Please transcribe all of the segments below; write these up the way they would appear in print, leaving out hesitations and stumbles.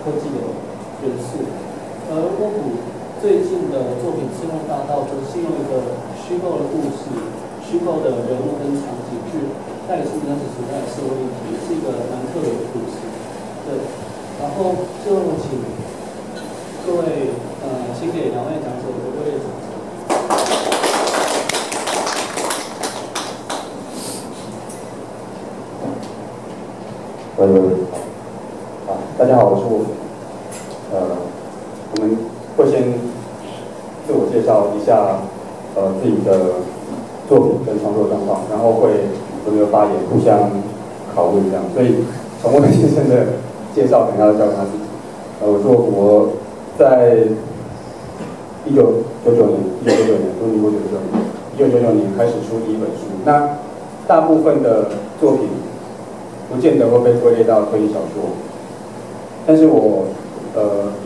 科技的元素。而波普最近的作品《赤梦大道》则是用一个虚构的故事、虚构的人物跟场景去带出当时时代的社会议题，是一个蛮特别的故事。对，然后就请各位请给两位讲者的热烈掌声。大家好，我是沃夫。我们会先自我介绍一下自己的作品跟创作状况，然后会轮流发言，互相拷问这样。所以从沃夫先生的介绍可能要交给他自己。我是沃夫，我在1999年开始出第一本书。那大部分的作品不见得会被归类到推理小说，但是我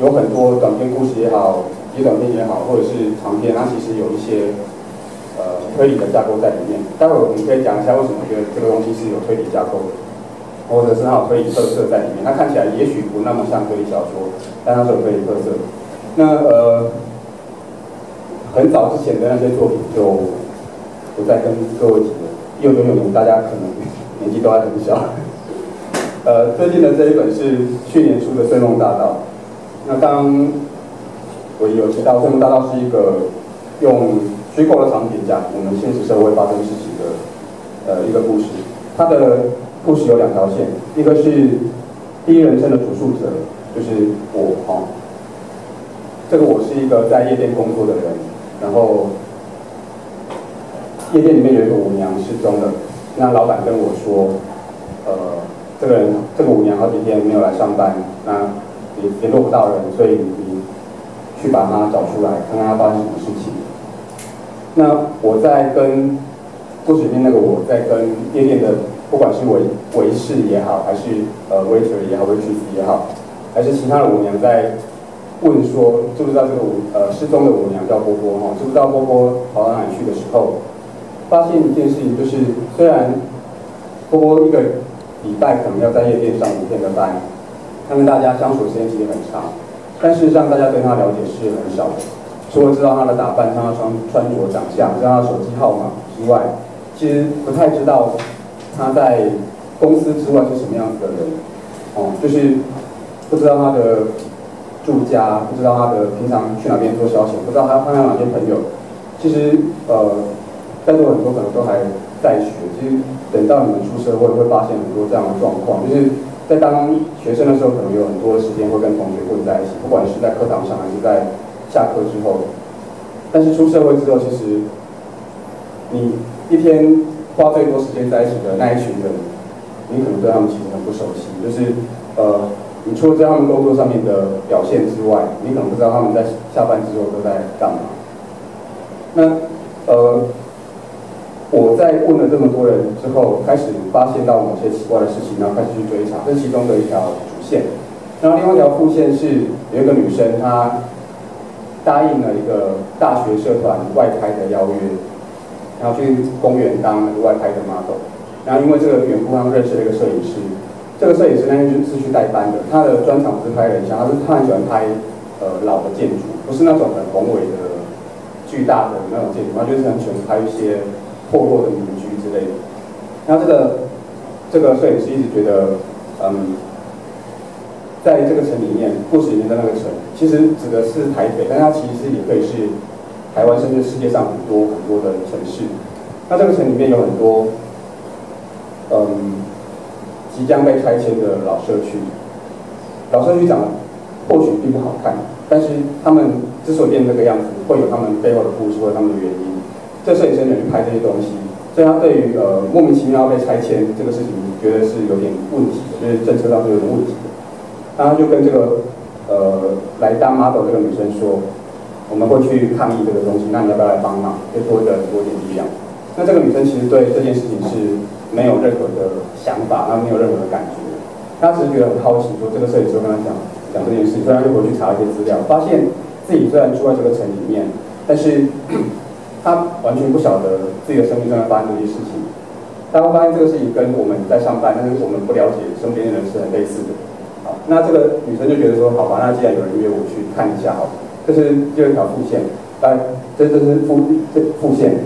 有很多短篇故事也好，极短篇也好，或者是长篇，它其实有一些推理的架构在里面。待会我们可以讲一下为什么觉得这个东西是有推理架构的，或者是它有推理特色在里面。它看起来也许不那么像推理小说，但它是有推理特色。那很早之前的那些作品就不再跟各位提了。1999年大家可能年纪都还很小。最近的这一本是去年出的《睡梦大道》。那刚我有提到，《睡梦大道》是一个用虚构的场景讲我们现实社会发生事情的一个故事。它的故事有2条线，一个是第一人称的主述者，就是我这个我是一个在夜店工作的人，然后夜店里面有一个舞娘失踪了，那老板跟我说，这个舞娘好几天没有来上班，那也联络不到人，所以你去把她找出来，看看她发生什么事情。那我在跟故事里面那个我在跟夜店的，不管是维士也好，还是waiter 也好 waitress 也好，还是其他的舞娘在问说，知不知道这个失踪的舞娘叫波波知不知道波波跑到哪里去的时候，发现一件事情，就是虽然波波一个礼拜可能要在夜店上5天的班，他跟大家相处的时间其实很长，但事实上大家对他了解是很少的。除了知道他的打扮、他的穿着、长相、知道他的手机号码之外，其实不太知道他在公司之外是什么样子的人。就是不知道他的住家，不知道他的平常去哪边做消遣，不知道他有哪些朋友。其实在座很多可能都还在学，其实等到你们出社会会发现很多这样的状况，就是在当学生的时候，可能有很多时间会跟同学混在一起，不管是在课堂上还是在下课之后。但是出社会之后，其实你一天花最多时间在一起的那一群人，你可能对他们其实很不熟悉，就是你除了知道他们工作上面的表现之外，你可能不知道他们在下班之后都在干嘛。那我在问了这么多人之后，开始发现到某些奇怪的事情，然后开始去追查，这是其中的一条主线。然后另外一条副线是有一个女生，她答应了一个大学社团外拍的邀约，然后去公园当那个外拍的 model。然后因为这个缘故，他们认识了一个摄影师。这个摄影师那天是去代班的，他的专场不是拍人像，他很喜欢拍老的建筑，不是那种很宏伟的、巨大的那种建筑，他就是很喜欢拍一些破落的民居之类的。然后这个摄影师一直觉得，在这个城里面，故事里面的那个城，其实指的是台北，但它其实也可以是台湾甚至世界上很多很多的城市。那这个城里面有很多，即将被拆迁的老社区。老社区长得或许并不好看，但是他们之所以变成这个样子，会有他们背后的故事或者他们的原因。这摄影师去拍这些东西，所以他对于莫名其妙被拆迁这个事情，觉得是有点问题的，就是政策上是有点问题的。那他就跟这个来当 model 这个女生说，我们会去抗议这个东西，那你要不要来帮忙？就多一点力量。那这个女生其实对这件事情是没有任何的想法，她没有任何的感觉，她只是觉得很好奇，说这个摄影师跟她讲这件事，所以她就回去查一些资料，发现自己虽然住在这个城里面，但是她完全不晓得自己的生命正在发生这些事情。她会发现这个事情跟我们在上班，但是我们不了解身边的人是很类似的。好，那这个女生就觉得说，好吧，那既然有人约我去看一下好了，这是第二条副线，这是副线。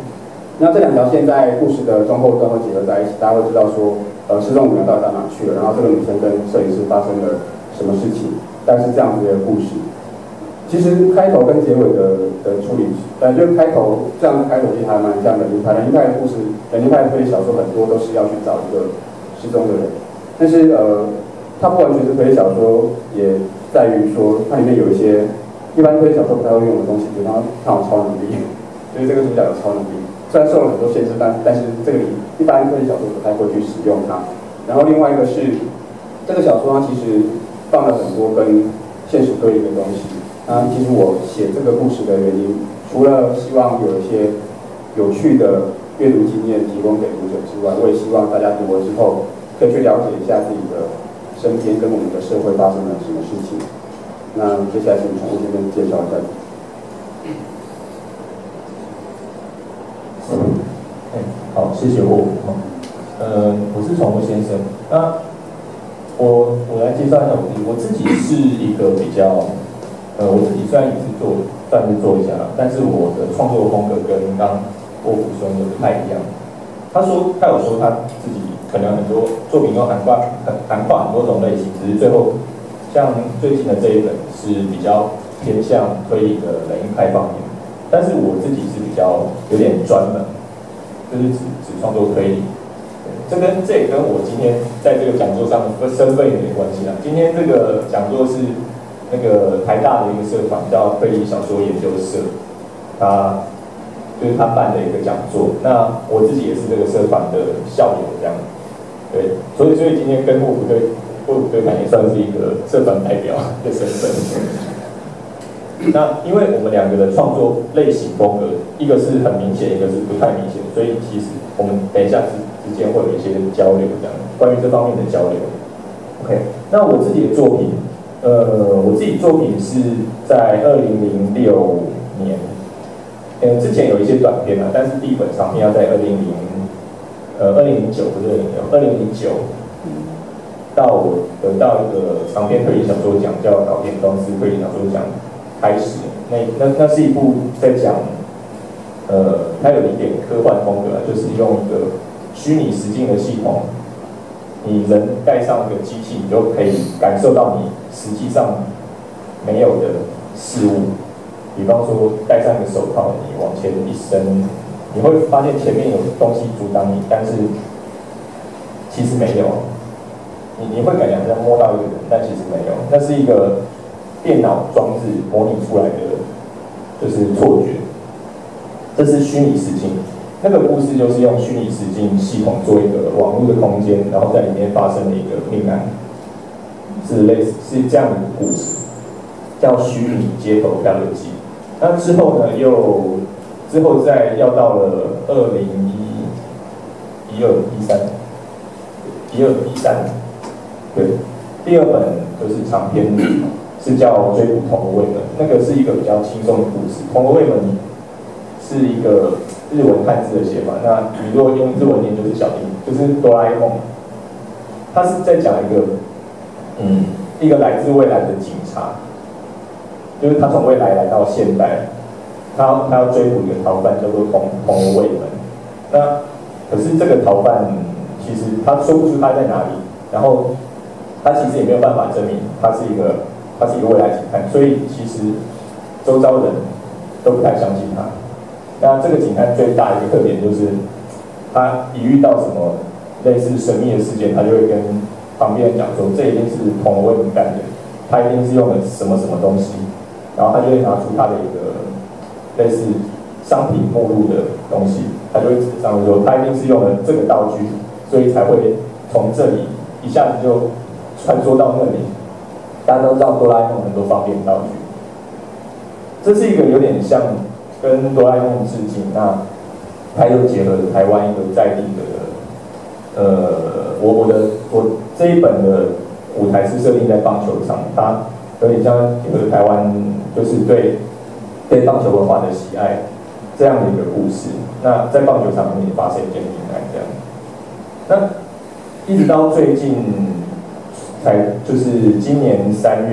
那这两条线在故事的中后段会结合在一起，大家会知道说，失踪舞娘到底到哪去了，然后这个女生跟摄影师发生了什么事情，大概是这样子的故事。其实开头跟结尾的处理，就是开头这样的开头其实还蛮像人力派。人力派的故事，人力派的推理小说很多都是要去找一个失踪的人，但是它不完全是推理小说，也在于说它里面有一些一般推理小说不太会用的东西，比方它有超能力，就是这个主角有超能力。虽然受了很多限制，但是这个一般推理小说不太会去使用它。然后另外一个是，这个小说它其实放了很多跟现实对应的东西。其实我写这个故事的原因，除了希望有一些有趣的阅读经验提供给读者之外，我也希望大家读了之后可以去了解一下自己的身边跟我们的社会发生了什么事情。那接下来请宠物先生介绍一下。好，谢谢我。我是宠物先生。那我来介绍一下我自己是一个比较，我自己虽然也是算是作家，但是我的创作风格跟刚沃夫说的不太一样。他有说他自己可能很多作品都涵跨很多种类型，只是最后像最近的这一本是比较偏向推理的人力派方面，但是我自己是比较有点专门。就是只创作推理，这也跟我今天在这个讲座上的身份有点关系啦。今天这个讲座是那个台大的一个社团叫推理小说研究社，他办的一个讲座。那我自己也是这个社团的校友这样，对，所以今天跟沃夫对谈也算是一个社团代表的身份。那因为我们两个的创作类型风格，一个是很明显，一个是不太明显，所以其实我们等一下之间会有一些交流，这样关于这方面的交流。OK， 那我自己的作品，我自己作品是在2006年，之前有一些短片啊，但是第一本长篇要在2009不是2009，到我得到一个长篇推理小说奖，叫岛田庄司推理小说奖。开始，那是一部在讲，它有一点科幻风格，就是用一个虚拟实境的系统，你人带上一个机器，你就可以感受到你实际上没有的事物。比方说戴上一个手套，你往前一伸，你会发现前面有东西阻挡你，但是其实没有。你会感觉好像摸到一个人，但其实没有，那是一个电脑装置模拟出来的，就是错觉。这是虚拟实境，那个故事就是用虚拟实境系统做一个网络的空间，然后在里面发生了一个命案，是这样的一个故事，叫《虚拟街头漂流记》。那之后呢，之后再要到了2013，对，第二本就是长篇，是叫《追捕童娥未门》，那个是一个比较轻松的故事。童娥未门是一个日文汉字的写法，那你如果用日文念就是小叮，就是哆啦 A 梦。他是在讲一个来自未来的警察，就是他从未来来到现代，他要追捕一个逃犯，叫做童娥未门。那可是这个逃犯其实他说不出他在哪里，然后他其实也没有办法证明他是一个未来警探，所以其实周遭人都不太相信他。那这个警探最大的一个特点就是，他一遇到什么类似神秘的事件，他就会跟旁边人讲说，这一定是童娥未门干的，他一定是用了什么什么东西，然后他就会拿出他的一个类似商品目录的东西，他就会指上面说，他一定是用了这个道具，所以才会从这里一下子就穿梭到那里。大家都知道哆啦 A 梦很多方便道具，这是一个有点像跟哆啦 A 梦致敬，那它又结合了台湾一个在地的，我这一本的舞台是设定在棒球场，它有点像结合台湾就是对棒球文化的喜爱这样的一个故事。那在棒球场里面发生一件命案这样，那一直到最近就是今年4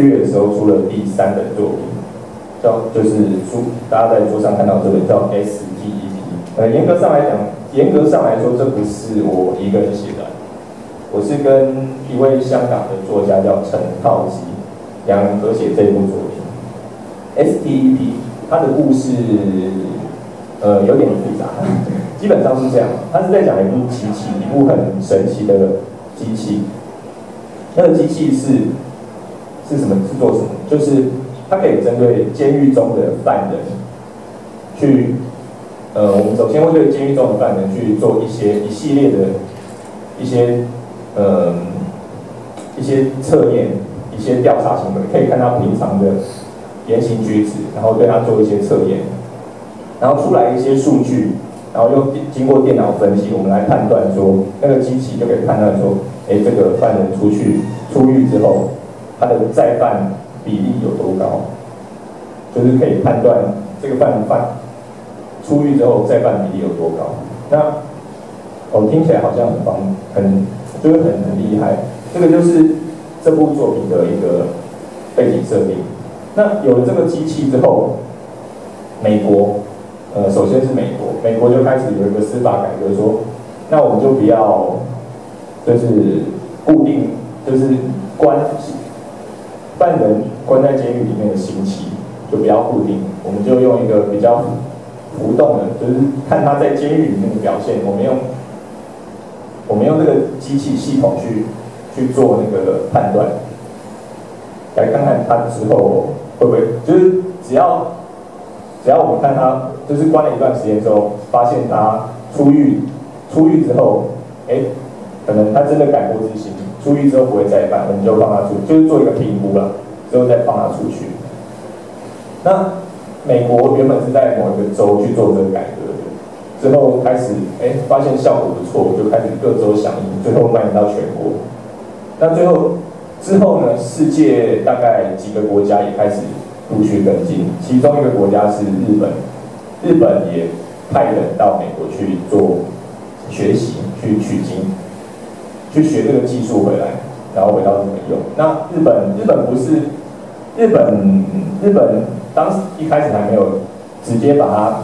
月的时候出了第3本作品，就是大家在桌上看到这本叫 STEP。严格上来说，这不是我一个人写的，我是跟一位香港的作家叫陈浩基两人合写这部作品。STEP 它的故事有点复杂，基本上是这样，它是在讲一部机器，一部很神奇的机器。那个机器是什么？是做什么？就是它可以针对监狱中的犯人去，我们首先会对监狱中的犯人去做一系列的一些测验，一些调查行为，可以看他平常的言行举止，然后对他做一些测验，然后出来一些数据，然后又经过电脑分析，我们来判断说，那个机器就可以判断说，这个犯人出狱之后，他的再犯比例有多高，就是可以判断这个犯出狱之后再犯比例有多高。那听起来好像很厉害，这个就是这部作品的一个背景设定。那有了这个机器之后，美国，首先是美国就开始有一个司法改革，说，那我们就不要，就是固定，就是犯人关在监狱里面的刑期就不要固定，我们就用一个比较浮动的，就是看他在监狱里面的表现，我们用这个机器系统去做那个判断，来看看他之后会不会，就是只要我们看他就是关了一段时间之后，发现他出狱之后，可能他真的改过自新，出狱之后不会再犯，我们就放他出，就是做一个评估了，之后再放他出去。那美国原本是在某一个州去做这个改革的，之后开始发现效果不错，就开始各州响应，最后蔓延到全国。那之后呢，世界大概几个国家也开始陆续跟进，其中一个国家是日本，日本也派人到美国去做学习，去取经，去学这个技术回来，然后回到日本用。那日本不是日本当时一开始还没有直接把它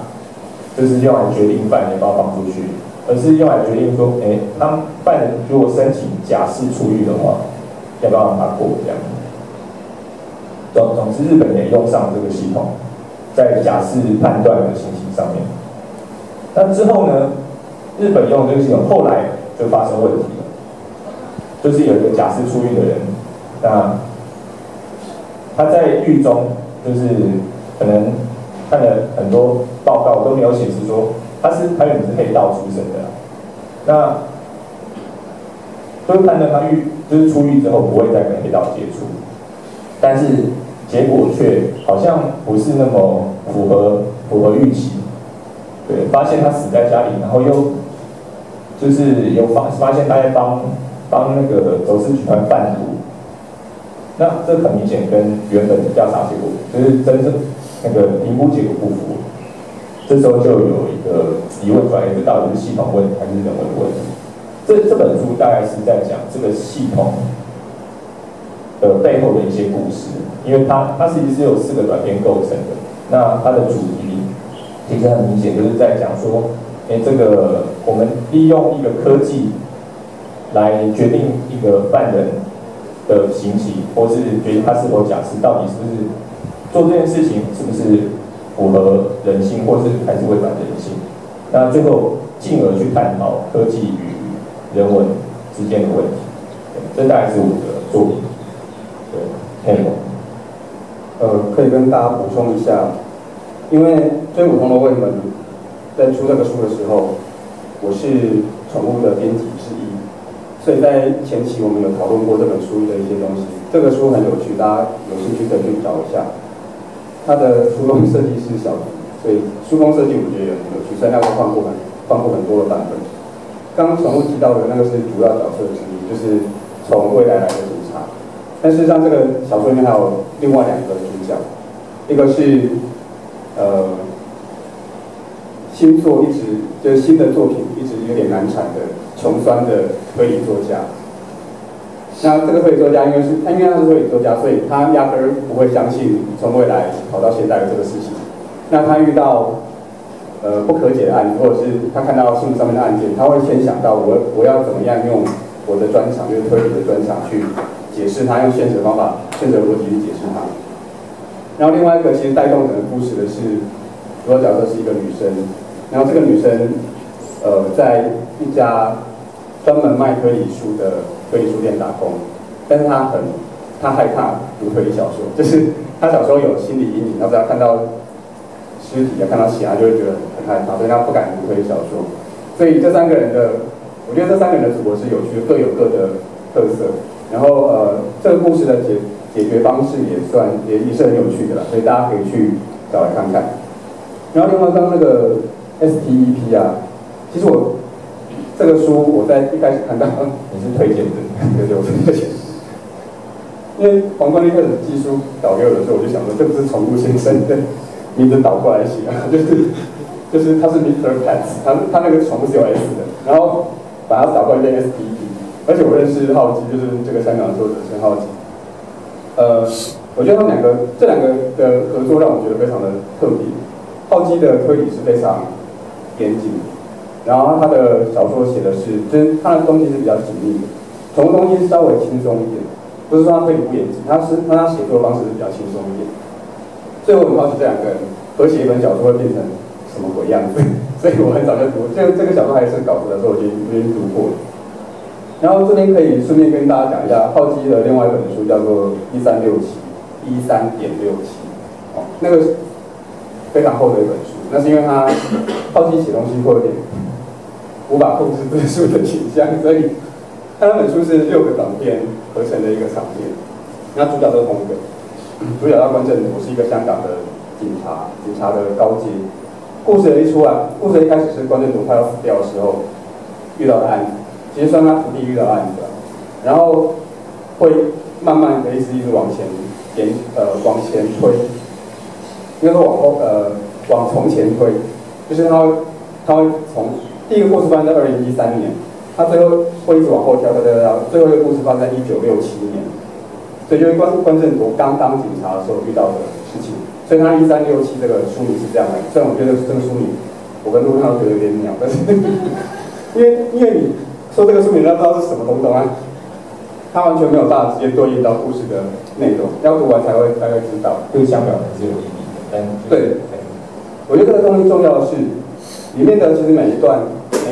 就是用来决定犯人要不要放出去，而是用来决定说，他们犯人如果申请假释出狱的话，要不要让他过这样。总之，日本也用上这个系统，在假释判断的情形上面。那之后呢，日本用这个系统，后来就发生问题了，就是有一个假释出狱的人，那他在狱中就是可能看了很多报告都没有显示说他原本是黑道出身的，那就是判断他就是出狱之后不会再跟黑道接触，但是结果却好像不是那么符合预期，对，发现他死在家里，然后又就是有发现他在帮那个走私集团贩毒，那这很明显跟原本的调查结果就是真正那个评估结果不符，这时候就有一个疑问出来，这到底是系统问题还是人为的问题？这本书大概是在讲这个系统的背后的一些故事，因为它其实是由4个短篇构成的。那它的主题其实很明显，就是在讲说，这个我们利用一个科技来决定一个犯人的刑期，或是决定他是否假释，到底是不是做这件事情是不是符合人性，或是还是违反人性？那最后进而去探讨科技与人文之间的问题。这大概是我的作品的内容。可以跟大家补充一下，因为追捕同楼卫们在出这个书的时候，我是宠物的编辑之一，所以在前期我们有讨论过这本书的一些东西。这个书很有趣，大家有兴趣可以去找一下。它的书封设计是小迪，所以书封设计我觉得也很有趣，所以那个放过很多的版本。刚刚宠物提到的那个是主要角色之一，就是从未来来的警察。但事实上，这个小说里面还有另外2个主角，一个是新的作品一直有点难产的穷酸的推理作家，那这个推理作家因为他是推理作家，所以他压根儿不会相信从未来跑到现代的这个事情。那他遇到不可解的案子，或者是他看到新闻上面的案件，他会先想到我要怎么样用我的专长，就是推理的专长去解释它，用现实的方法、现实的逻辑去解释它。然后另外一个其实带动整个故事的是，主要角色是一个女生，然后这个女生在一家专门卖推理书的推理书店打工，但是她害怕读推理小说，就是她小时候有心理阴影，她只要看到尸体看到血，她就会觉得很害怕，所以她不敢读推理小说。所以这三个人的，我觉得这三个人的组合是有趣的，各有各的特色。然后这个故事的解决方式也是很有趣的啦，所以大家可以去找来看看。然后另外刚刚那个 STEP 啊，其实我这个书我在一开始看到你是推荐的，对，我是推荐。因为黄冠一开始寄书导给我的时候，我就想说，这不是宠物先生的名字导过来写啊，就是他是 Mr. Pets， 他那个宠物是有 S 的，然后把它导过来变 STEP。而且我认识浩基，就是这个香港的作者陈浩基。我觉得他们这两个的合作让我觉得非常的特别。浩基的推理是非常严谨的，然后他的小说写的是，就是他的东西是比较紧密的，宠物东西是稍微轻松一点，不是说他推理不严谨，他写作的方式是比较轻松一点。所以我很好奇这两个人合写一本小说会变成什么鬼样子，所以我很早就读，这个小说还是稿子的时候我已经读过了。然后这边可以顺便跟大家讲一下浩基的另外一本书，叫做13.67，那个非常厚的一本书，那是因为浩基写东西会有点无法控制字数的倾向，所以他那本书是6个短篇合成的一个长篇。那主角都是同一个，主角叫关正铎，是一个香港的警察的高阶。故事一开始是关正铎他要死掉的时候遇到的案子。其实算他徒弟遇到案子，然后会慢慢的一直往前推，应该说往从前推，就是他会从第一个故事发生在2013年，他最后会一直往后跳，最后一个故事发生在1967年，所以就是关正铎刚当警察的时候遇到的事情，所以他1367这个书名是这样的。虽然我觉得这个书名我跟陆康都觉得有点鸟，但是因为你说这个书名，他不知道是什么东东啊，他完全没有办法直接对应到故事的内容，要读完才会知道。对香港人是有意义的，但对，我觉得这个东西重要的是，里面的其实每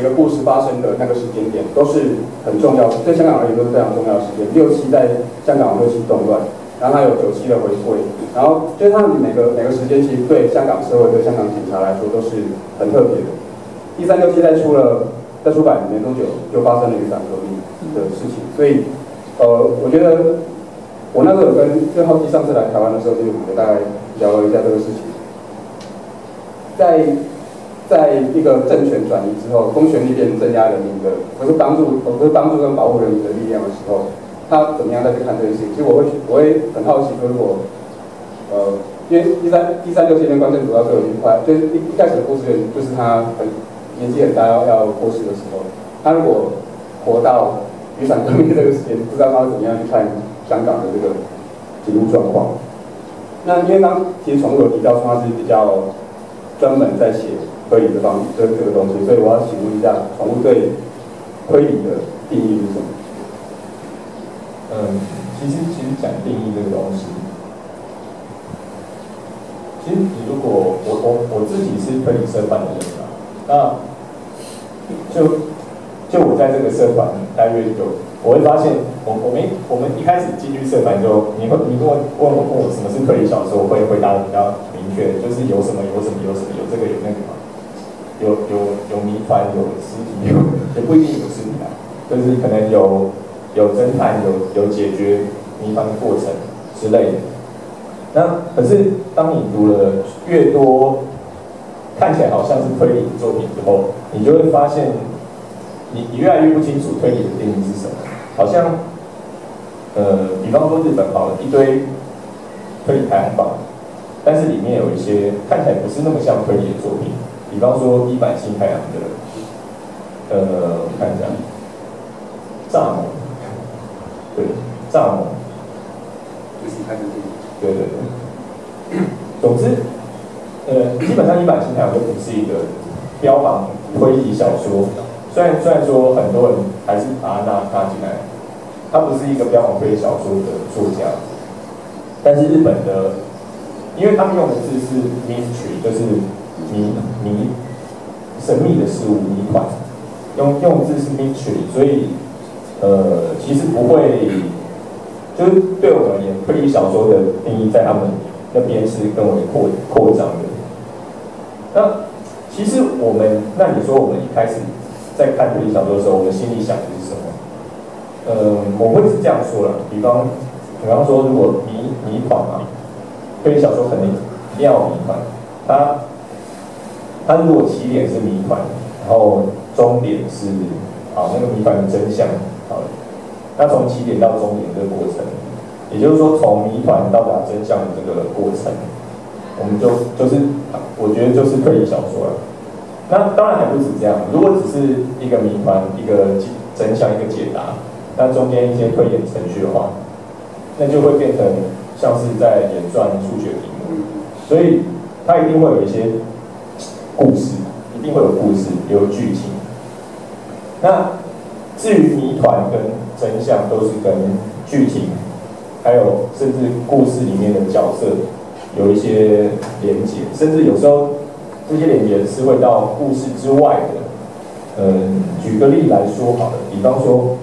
个故事发生的那个时间点都是很重要的，对香港而言都是非常重要的时间。67在香港67动乱，然后还有97的回归，然后就是他们每个时间其实对香港社会、对香港警察来说都是很特别的。1367在出版没多久就发生了雨伞革命的事情，所以我觉得我那时候有跟浩基上次来台湾的时候，就我大概聊了一下这个事情。在一个政权转移之后，公权力变成镇压人民的，不是帮助跟保护人民的力量的时候，他怎么样再去看这件事情？其实我会很好奇，如果因为1367年关正铎到最后一句话，就是一开始的故事就是他年纪很大要过世的时候，他如果活到雨伞革命这个时间，不知道他会怎么样去看香港的这个警务状况。那因为其实宠物有提到说他是比较专门在写推理这个东西，所以我要请问一下，宠物对推理的定义是什么？其实讲定义这个东西，其实你如果我自己是推理社团的人嘛，那就我在这个社团大约我会发现，我们一开始进去社团就，你问我什么是推理小说，我会回答的比较明确，就是有什么，有这个有那个嘛，有谜团，有尸体，也不一定有尸体啊，就是可能有侦探，有解决谜团的过程之类的。那可是当你读了越多看起来好像是推理的作品之后，你就会发现你越来越不清楚推理的定义是什么。好像比方说日本好了，一堆推理排行榜，但是里面有一些看起来不是那么像推理的作品，比方说一坂幸太郎的我看一下蚱蜢，对，蚱蜢，就是开始对对对。总之，基本上《一版新太阳》就不是一个标榜推理小说，虽然说很多人还是把它纳进来，它不是一个标榜推理小说的作家，但是日本的，因为他们用的字是 mystery， 就是神秘的事物谜团，用的字是 mystery， 所以其实不会，就是对我们而言，推理小说的定义在他们那边是更为扩张的。那其实那你说我们一开始在看推理小说的时候，我们心里想的是什么？我会是这样说了，比方说，如果谜团嘛，推理小说肯定一定要有谜团，它如果起点是谜团，然后终点是那个谜团的真相，好了，那从起点到终点这个过程，也就是说从谜团到达真相的这个过程，我们就是我觉得就是推理小说了。那当然还不止这样，如果只是一个谜团、一个真相、一个解答，那中间一些推演程序的话，那就会变成像是在演算数学题目，所以它一定会有一些故事，一定会有故事，有剧情。那至于谜团跟真相，都是跟剧情，还有甚至故事里面的角色有一些连结，甚至有时候这些连结是会到故事之外的。举个例来说好了，比方说，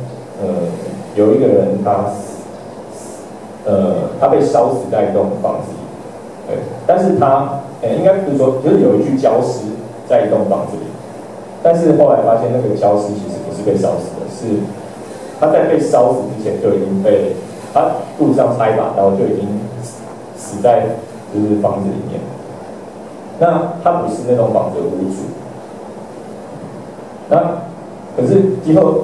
有一个人他被烧死在一栋房子里，对，但是应该不是说，就是有一具焦尸在一栋房子里，但是后来发现那个焦尸其实不是被烧死的，是他在被烧死之前就已经被他肚子上插一把刀，就已经死在就是房子里面。那他不是那栋房子的屋主，那可是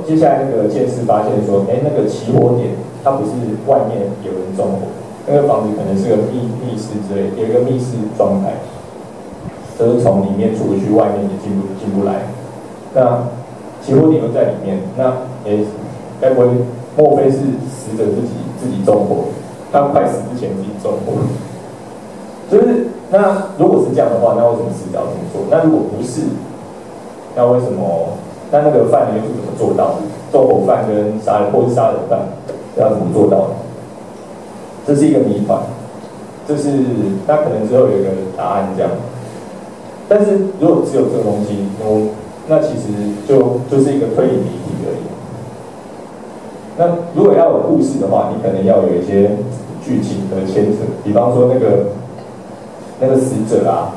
接下来那个监视发现说，那个起火点它不是外面有人纵火，那个房子可能是个密室之类，有一个密室状态，就是从里面出不去，外面也进不来。那起火点又在里面，那该不会莫非是死者自己纵火？他快死之前自己纵火？就是那如果是这样的话，那为什么死者要这么做？那如果不是，那为什么？那个犯人又是怎么做到的？纵火犯跟杀人犯要怎么做到的？这是一个谜团，那可能之后有一个答案这样。但是如果只有这个东西，那其实就是一个推理谜题而已。那如果要有故事的话，你可能要有一些剧情的牵扯，比方说那个死者啊，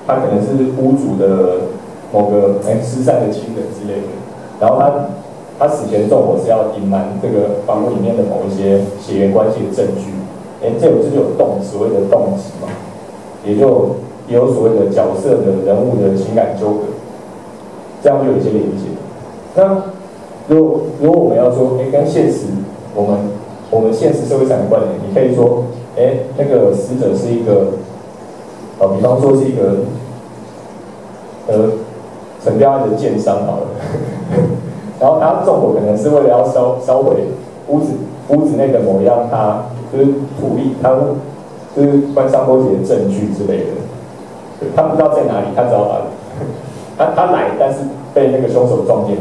他可能是屋主的某个失散的亲人之类的，然后他死前纵火是要隐瞒这个房屋里面的某一些血缘关系的证据，这就有所谓的动机嘛，也有所谓的角色的人物的情感纠葛，这样就有一些连接。那如果我们要说，跟现实我们现实社会上的关联，你可以说，那个死者是一个，比方说是一个，陈标案的奸商好了，然后他纵火可能是为了要烧毁屋子内的某一样他就是土地，他就是官商勾结的证据之类的，对，他不知道在哪里，他只要他来，但是被那个凶手撞见，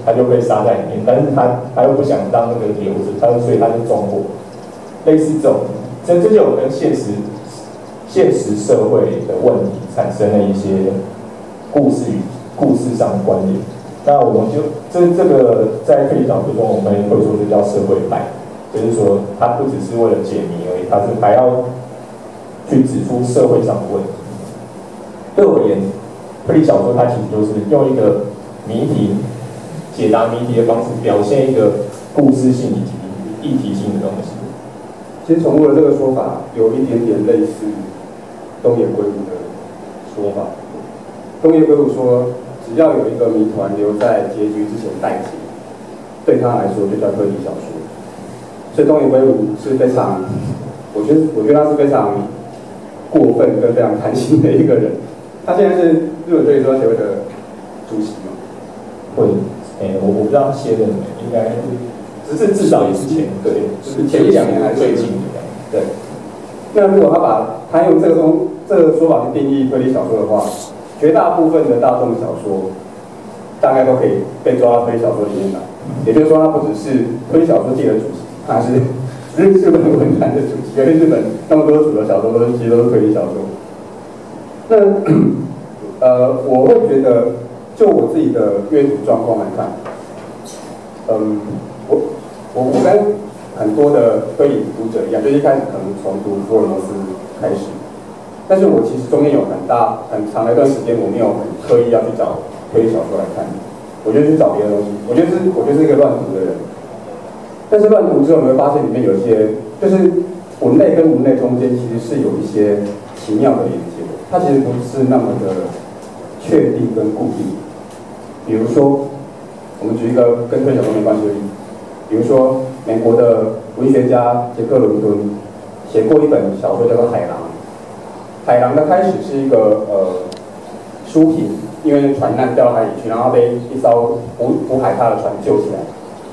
他就被杀在里面，但是他又不想让那个留着，所以他就纵火，类似这种，这就有跟现实社会的问题产生了一些故事上的关联。那我们就这个在推理小说中，我们会说这叫社会派，就是说它不只是为了解谜而已，它是还要去指出社会上的问题。对我而言，推理小说它其实就是用一个谜题解答谜题的方式，表现一个故事性以及议题性的东西。其实宠物的这个说法有一点点类似东野圭吾的说法。东野圭吾说，只要有一个谜团留在结局之前待解，对他来说就叫推理小说。所以东野圭吾是非常，我觉得他是非常过分跟非常贪心的一个人。他现在是日本推理作家协会的主席嘛？会我不知道他卸任没，应该至少也是对，就是前1-2年还是最近的这样。对。那如果他用这个说法去定义推理小说的话，绝大部分的大众小说大概都可以被抓到推理小说里面来。也就是说，它不只是推理小说界的主题，它是日本文坛的主题。因为日本那么多主流小说其实都是推理小说。那我会觉得，就我自己的阅读状况来看，我跟很多的推理读者一样，就一开始可能从读福尔摩斯开始，但是我其实中间有很长的一段时间，我没有很刻意要去找推理小说来看，我就去找别的东西。我就是一个乱读的人，但是乱读之后，你会发现里面有一些，就是文类跟文类中间其实是有一些奇妙的连接的，它其实不是那么的确定跟固定。比如说，我们举一个跟推理小说没关系的例子，比如说美国的文学家杰克·伦敦写过一本小说叫做《海狼》。海狼的开始是一个书评，因为船难掉到海里去，然后被一艘捕海獭的船救起来。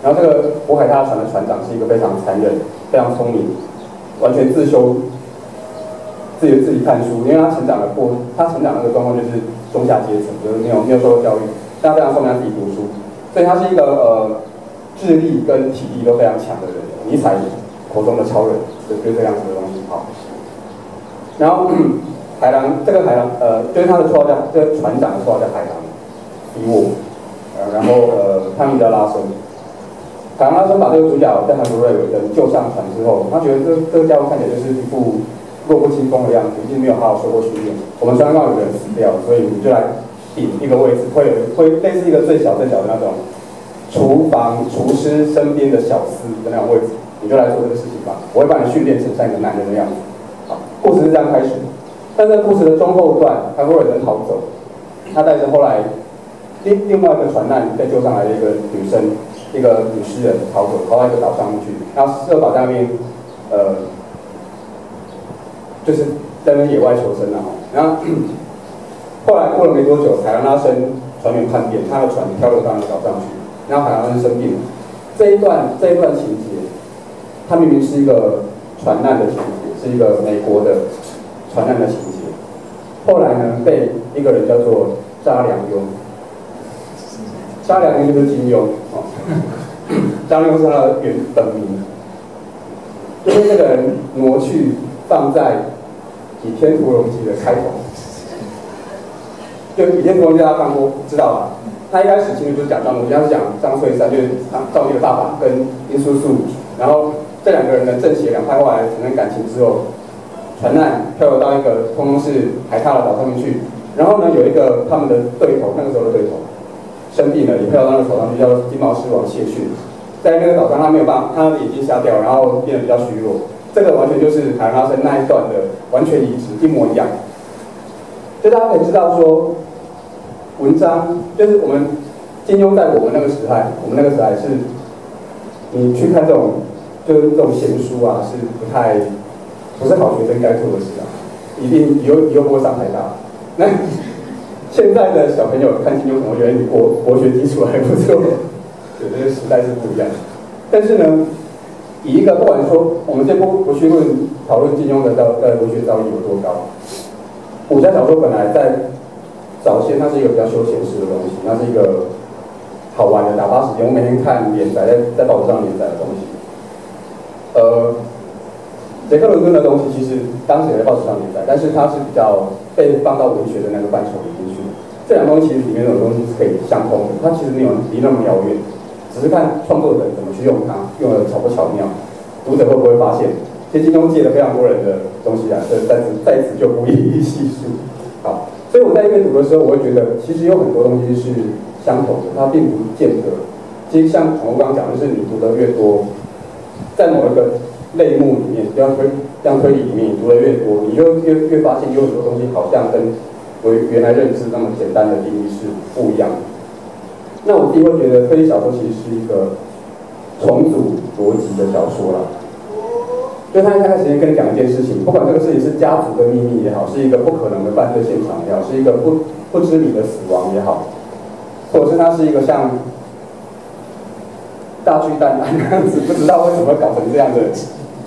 然后这个捕海獭船的船长是一个非常残忍、非常聪明、完全自修、自己看书，因为他成长那个状况就是中下阶层，就是没有受过教育，但他非常聪明，他自己读书，所以他是一个智力跟体力都非常强的人，尼采口中的超人，就是这样子的东西。好，然后这个海狼就是他的绰号叫这个船长的绰号叫海狼比沃，然后他名叫拉森。海狼拉森把这个主角在韩国瑞维登救上船之后，他觉得这个家伙看起来就是一副弱不禁风的样子，一定没有好好受过训练。我们船上有人死掉，所以我们就来顶一个位置，会类似一个最小的那种厨房厨师身边的小司的那种位置，你就来做这个事情吧。我会把你训练成像一个男人的样子。好，故事是这样开始。但这个故事的中后段，韩国人逃走，他带着后来另外一个船难被救上来的一个女生，一个女诗人逃到一个岛上面去，然后这个岛上面就是在那边野外求生啊。然后后来过了没多久，海狼拉森船员叛变，他的船漂流到那个岛上去，然后海狼拉森生病了。这一段情节，它明明是一个船难的情节，是一个美国的船难的情节。后来呢，被一个人叫做查良镛，查良镛就是金庸哦，查良镛是他的本名，就被这个人挪去放在《倚天屠龙记》的开头。就《倚天屠龙记》大家看过知道吧？他一开始其实就是讲张无忌，他是讲张翠山，就是赵丽的爸爸跟殷素素，然后这两个人的正邪两派后来产生感情之后，船难漂流到一个通通是海獭的岛上面去，然后呢有一个他们的对头，那个时候的对头生病了，也漂流到那个岛上去，叫做金毛狮王谢逊，在那个岛上他没有办法，他的眼睛瞎掉，然后变得比较虚弱，这个完全就是海狼拉森那一段的完全移植，一模一样。所以大家可以知道说，文章就是我们金庸在我们那个时代是，你去看就是这种闲书啊，是不是好学生该做的事啊，一定以后不会上台大。那现在的小朋友看金庸，可能觉得你国学基础还不错，对，这个时代是不一样的。但是呢，以一个不管说我们先不去讨论金庸的文学造诣有多高，武侠小说本来在早先它是一个比较休闲式的东西，它是一个好玩的打发时间。我每天看连载，在报纸上连载的东西。杰克伦敦的东西其实当时也在报纸上连载，但是它是比较被放到文学的那个范畴里面去。这两个东西其实里面的东西是可以相通的，它其实没有离那么遥远，只是看创作者怎么去用它，用的巧不巧妙，读者会不会发现。其实金庸借了非常多人的东西啊，在此就不一一细数。好，所以我在阅读的时候，我会觉得其实有很多东西是相同的，它并不见得。其实像我刚刚讲的是，你读的越多，在某一个类目里面，像推理里面，你读的越多，你就越发现有很多东西好像跟我原来认知那么简单的定义是不一样的。那我自己会觉得推理小说其实是一个重组逻辑的小说啦。就他一开始先跟你讲一件事情，不管这个事情是家族的秘密也好，是一个不可能的犯罪现场也好，是一个不知名的死亡也好，或者是它是一个像大巨蛋那样子，不知道为什么会搞成这样的